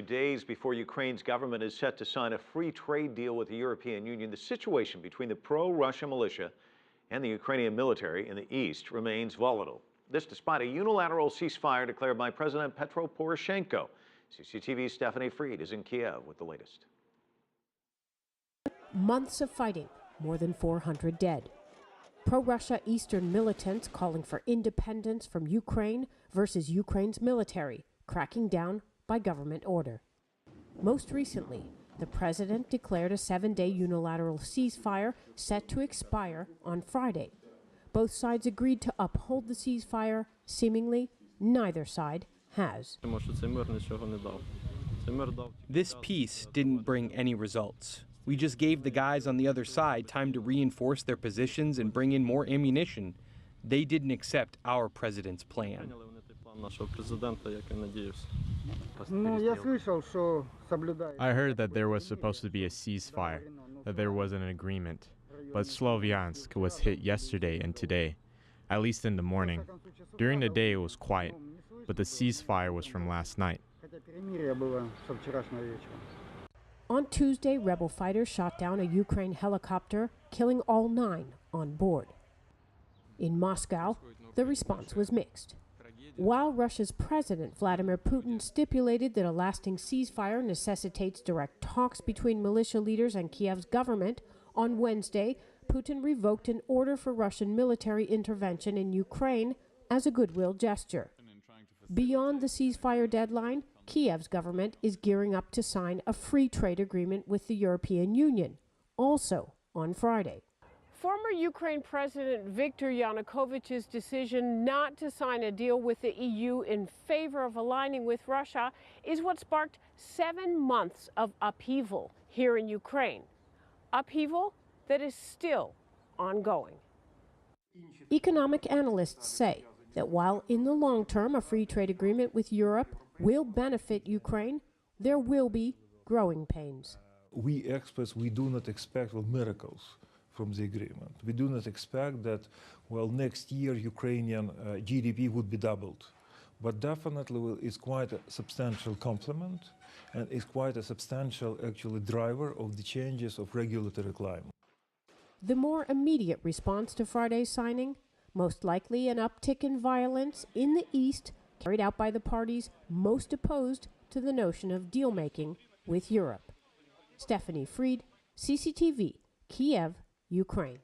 Days before Ukraine's government is set to sign a free trade deal with the European Union, the situation between the pro-Russia militia and the Ukrainian military in the east remains volatile. This despite a unilateral ceasefire declared by President Petro Poroshenko. CCTV's Stephanie Freed is in Kiev with the latest. Months of fighting, more than 400 dead. Pro-Russia Eastern militants calling for independence from Ukraine versus Ukraine's military, cracking down by government order. Most recently, the president declared a 7-day unilateral ceasefire set to expire on Friday. Both sides agreed to uphold the ceasefire. Seemingly, neither side has. This peace didn't bring any results. We just gave the guys on the other side time to reinforce their positions and bring in more ammunition. They didn't accept our president's plan. I heard that there was supposed to be a ceasefire, that there was an agreement. But Sloviansk was hit yesterday and today, at least in the morning. During the day it was quiet, but the ceasefire was from last night. On Tuesday, rebel fighters shot down a Ukraine helicopter, killing all 9 on board. In Moscow, the response was mixed. While Russia's President Vladimir Putin stipulated that a lasting ceasefire necessitates direct talks between militia leaders and Kiev's government, on Wednesday, Putin revoked an order for Russian military intervention in Ukraine as a goodwill gesture. Beyond the ceasefire deadline, Kiev's government is gearing up to sign a free trade agreement with the European Union, also on Friday. Former Ukraine President Viktor Yanukovych's decision not to sign a deal with the EU in favor of aligning with Russia is what sparked 7 months of upheaval here in Ukraine. Upheaval that is still ongoing. Economic analysts say that while in the long term a free trade agreement with Europe will benefit Ukraine, there will be growing pains. We experts, we do not expect miracles from the agreement. We do not expect that, next year Ukrainian GDP would be doubled. But definitely it's quite a substantial complement and it's quite a substantial, actually, driver of the changes of regulatory climate. The more immediate response to Friday's signing, most likely an uptick in violence in the east carried out by the parties most opposed to the notion of deal-making with Europe. Stephanie Freed, CCTV, Kiev, Ukraine.